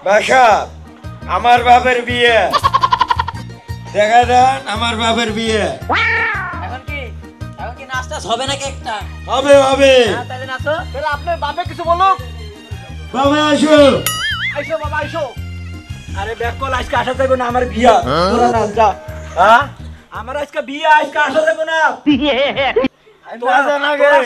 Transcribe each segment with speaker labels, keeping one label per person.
Speaker 1: বাসা আমার বাপের বিয়ে দেখা দেন আমার বাপের বিয়ে
Speaker 2: এখন কি নাস্তা হবে নাকি একটা
Speaker 1: হবে হবে
Speaker 2: তাহলে নাচো তাহলে আপনার বাপে কিছু বলুক
Speaker 1: বাবা আসো
Speaker 2: আইসো বাবা আইসো আরে ব্যাকল আজকে আসা যাবে না আমার বিয়া তোরা নাচ যা
Speaker 1: হ্যাঁ
Speaker 2: আমার আজকে বিয়া আজকে আসা যাবে না
Speaker 1: তোরা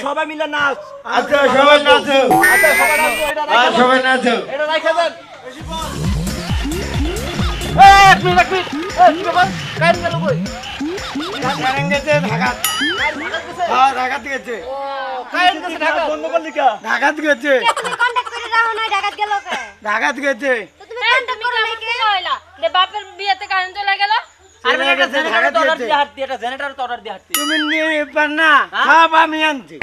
Speaker 2: সবাই মিলে নাচ
Speaker 1: আচ্ছা সবাই নাচো
Speaker 2: আচ্ছা সবাই নাচো এটা
Speaker 1: সবাই নাচো
Speaker 2: এটা রাখা দেন বেশি বল এক মিনিট কি ব্যাপার কাইন গেল কই
Speaker 1: কারেন গেছে ঢাকা ঢাকাতে গেছে
Speaker 2: ও কাইন গেছে ঢাকা বন্ধ করলি কা
Speaker 1: ঢাকাতে গেছে
Speaker 3: তুমি কন্টাক্ট করে রাখো না ঢাকাত গেল কে
Speaker 1: ঢাকাতে গেছে
Speaker 3: তো তুমি কন্টাক্ট করো না কে
Speaker 4: হইলা যে বাপের বিয়েতে কারেন্ট চলে গেল
Speaker 2: আর এটা জেনারেটর অর্ডার দিয়ে হাঁটতি এটা জেনারেটর অর্ডার দিয়ে হাঁটতি
Speaker 1: তুমি নিয়ে পার না সব আমি আনছি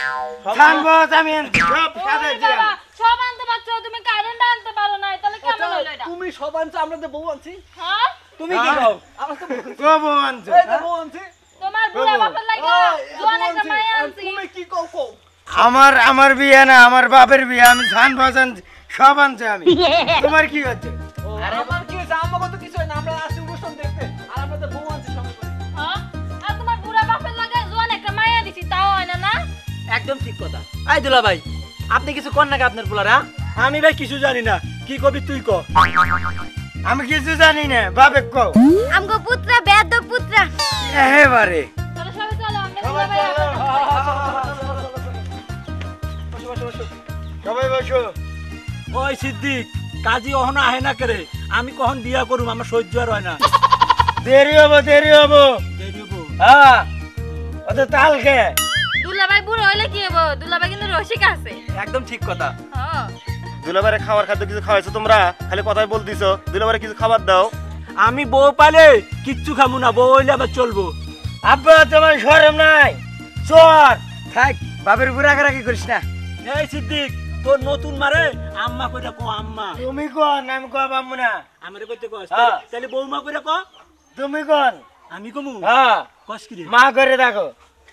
Speaker 1: সানবত আমি আনছি সব সাথে দিয়ে
Speaker 4: বাবা সব আনতে পারছো তুমি কারেন্ট আনতে পারো না তাহলে কেমন হলো এটা
Speaker 2: তুমি সব আনছো আমরা তো বউ আনছি
Speaker 4: হ্যাঁ
Speaker 2: তুমি কি কও আমরা তো
Speaker 1: কবো আনছো
Speaker 2: এই তো বউ আনছি
Speaker 4: তোমার বুড়া বাপের লাগা জোয়ান একটা মায়া আনছি
Speaker 2: তুমি কি কও
Speaker 1: আমার বিয়ে না আমার বাপের বিয়ে আমি সানবত আনছি সব আনছি আমি তোমার কি হচ্ছে
Speaker 2: আরে আমার কি হইছে আমাকে তো কিছু হয় না আমরা আসি অনুষ্ঠান দেখতে আর আমরা তো বউ আনছি সবাই করে
Speaker 4: হ্যাঁ আর তোমার বুড়া বাপের লাগা জোয়ান একটা মায়া দিছি তাও হয় না না
Speaker 2: একদম ঠিক কথা আই দুলা ভাই আপনি কিছু কোন নাকি আপনার পোলারা আমি ভাই কিছু জানি না কি কবি তুই ক
Speaker 1: আমি কিছু জানি না বাপে কও
Speaker 3: আমগো পুত্রা বেদ পুত্রা
Speaker 1: এবারে
Speaker 4: চলো সবাই চলো আমরা সবাই
Speaker 1: সবাই বসো
Speaker 2: ওই সিদ্দিক কাজী অহনা আহে না করে আমি কখন বিয়া করুম আমার সহ্য আর হয় না
Speaker 1: দেরি হবো
Speaker 2: দেরি হবো
Speaker 1: হ্যাঁ অত তাল খেয়ে
Speaker 4: দুলাভাই বুড়ো হইলে কি হবো দুলাভাই কিন্তু রসিক আছে
Speaker 2: একদম ঠিক কথা
Speaker 4: হ্যাঁ
Speaker 5: দুলাবারে খাবার খাদ্য কিছু খাওয়াইছো তোমরা খালি কথাই বলতিছো দুলাবারে কিছু খাবার দাও
Speaker 2: আমি বউ পালে কিচ্ছু খাবো না বউ হইলে আবার চলবো
Speaker 1: আব্বা তোমার শরম নাই চল থাক বাপের বুড়া কি করিস না
Speaker 2: এই সিদ্দিক তোর নতুন মারে আম্মা কইরা কো আম্মা
Speaker 1: তুমি কোন আমি কবাম না
Speaker 2: আমারে কইতে কস
Speaker 1: হ্যাঁ।
Speaker 2: তাহলে বউমা কইরা ক
Speaker 1: তুমি কোন
Speaker 2: আমি কমু
Speaker 1: হ্যাঁ
Speaker 2: কস কি রে
Speaker 1: মা করে দেখো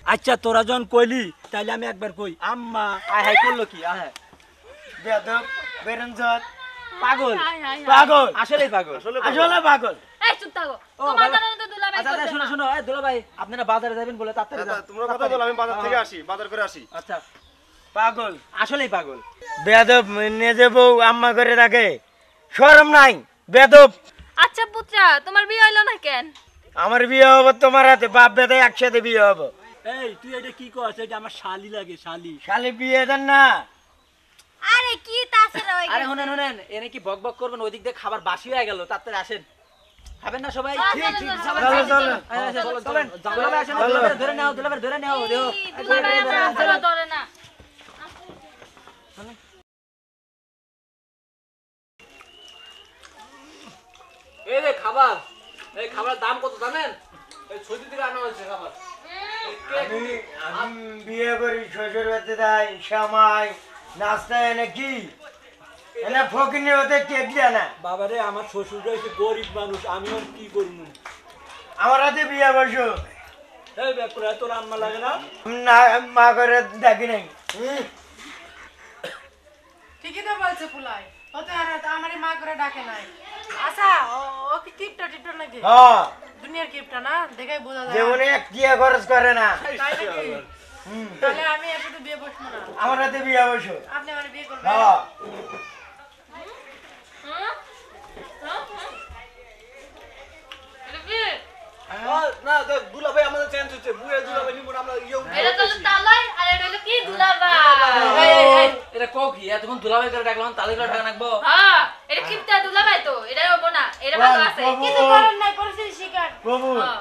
Speaker 2: আচ্ছা তোরা যখন কইলি তাইলে আমি একবার কই আম্মা আয় হাই করলো কি আয়
Speaker 1: বেদব বেরঞ্জত
Speaker 2: পাগল
Speaker 4: হাই হাই
Speaker 1: পাগল
Speaker 2: আসলেই পাগল
Speaker 1: আসলে পাগল
Speaker 4: এই চুপ থাকো
Speaker 2: ও,
Speaker 4: তোমার
Speaker 2: ভালো।
Speaker 4: কারণে তো দুলাভাই
Speaker 2: আচ্ছা আচ্ছা, শোনো শোনো এই দুলা ভাই আপনারা বাজারে যাবেন বলে তাড়াতাড়ি যান।
Speaker 5: তোমরা কথা বলো আমি বাজার থেকে আসি বাজার করে আসি
Speaker 2: আচ্ছা
Speaker 1: পাগল
Speaker 2: আসলেই পাগল
Speaker 1: বেদব নিজে বউ আম্মা করে রাখে শরম নাই বেদব
Speaker 4: আচ্ছা পুত্রা তোমার বিয়ে হইলো না কেন
Speaker 1: আমার বিয়ে হবো তোমার হাতে বাপ বেদে একসাথে বিয়ে হবো
Speaker 2: এই তুই এটা কি কস এটা আমার শালি লাগে শালি
Speaker 1: খালি বিয়ে দেন না
Speaker 3: আরে কি তাছাড়া ওই
Speaker 2: আরে শুনেন শুনেন এনে কি বক বক করবেন ওইদিক দিয়ে খাবার বাসি হয়ে গেল তাড়াতাড়ি আসেন খাবেন না সবাই
Speaker 4: ঠিক, ঠিক,
Speaker 2: সবাই
Speaker 1: চলো,
Speaker 2: চলেন,
Speaker 1: চলো।
Speaker 2: চলেন, চলেন, দুলাভাই আসেন,
Speaker 1: চলো।
Speaker 2: দুলাভাই ধরে নাও দুলাভাই ধরে নাও দেও
Speaker 4: দুলাভাই আমার আসলে ধরে না
Speaker 2: এই যে খাবার এই খাবার দাম কত জানেন এই ছুটি থেকে আনা হয়েছে খাবার
Speaker 1: আমি বিয়ে করি শ্বশুর বাড়িতে যাই সামাই নাস্তা এনে কি এনে ফকিনি হতে কেক দেয় না
Speaker 2: বাবারে আমার শ্বশুরটা হচ্ছে গরিব মানুষ আমিও কি করবো
Speaker 1: আমার হাতে বিয়ে বসো
Speaker 2: এই ব্যাপারে তোর আম্মা লাগে না
Speaker 1: না মা করে দেখি নাই
Speaker 6: ঠিকই তো বলছে পুলাই হতে আর তো আমারই মা করে ডাকে নাই আচ্ছা ও কি কিপটা টিপটা নাকি
Speaker 1: হ্যাঁ
Speaker 6: দুনিয়ার কিপটা না দেখাই বোঝা যায়
Speaker 1: যেমন এক টিয়া খরচ করে না
Speaker 6: তাই নাকি তাহলে আমি একটু বিয়ে বসবো না
Speaker 1: আমার হাতে বিয়ে বসো
Speaker 6: আপনি আমার বিয়ে করবেন
Speaker 1: হ্যাঁ
Speaker 2: না দুলাভাই আমাদের চেঞ্জ হচ্ছে বুয়ে দুলাভাই নিমু আমরা ইয়ো
Speaker 4: এটা তো তালাই আর এটা হলো কি দুলাভাই
Speaker 2: এটা কও কি এতক্ষণ দুলাভাই করে ডাকলাম তালে করে ডাকা রাখবো
Speaker 4: হ্যাঁ এটা কিপটা দুলাভাই তো এটা হবো না এটা ভালো আছে
Speaker 6: কিছু করার নাই পরিস্থিতি শিকার
Speaker 1: প্রভু
Speaker 4: হ্যাঁ।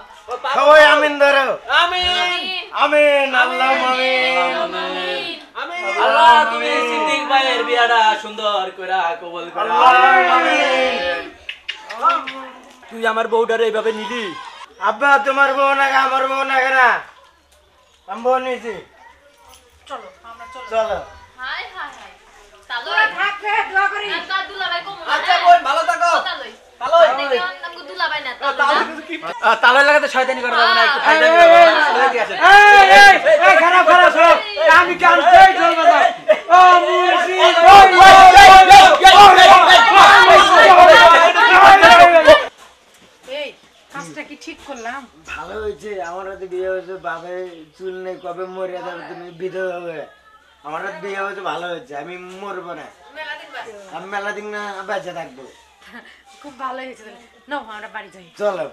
Speaker 1: সবাই আমিন ধরো
Speaker 2: আমিন
Speaker 1: আমিন আল্লাহ আমিন
Speaker 2: আমিন আল্লাহ তুমি সিদ্দিক ভাইয়ের বিয়াটা সুন্দর কইরা কবুল করো
Speaker 1: আমিন
Speaker 2: তুই আমার বউটারে এইভাবে নিলি
Speaker 1: আব্বা তোমার বউ না আমার বউ না কেনা আমি বউ নিয়েছি
Speaker 6: চলো আমরা চলো
Speaker 1: চলো
Speaker 4: হাই হাই হাই তালাই
Speaker 6: থাকবে দোয়া করি
Speaker 4: না দুলাভাই কম না
Speaker 2: আচ্ছা বোন ভালো থাকো
Speaker 4: তালাই
Speaker 2: তালই
Speaker 4: দেখি আমগো দুলাভাই না
Speaker 2: তালই লাগাতে শয়তানি করা যাবে না একটু ফায়দা
Speaker 1: এই,
Speaker 2: নিয়ে
Speaker 1: এই,
Speaker 2: চলে দিয়ে আসেন
Speaker 1: এই খারাপ খারাপ সব আমি কানতে চলবে না ও মুর্শিদ
Speaker 6: করলাম
Speaker 1: ভালো হয়েছে, আমার হাতে বিয়ে হয়েছে, বাপের চুল নেই, কবে মরে যাবে তুমি বিধবা হবে। আমার হাতে বিয়ে হয়েছে, ভালো হয়েছে, আমি মরবো না, আমি মেলা দিন না বেঁচে থাকবো।
Speaker 6: খুব ভালো হয়েছে। নাও আমরা বাড়ি যাই।
Speaker 1: চলো।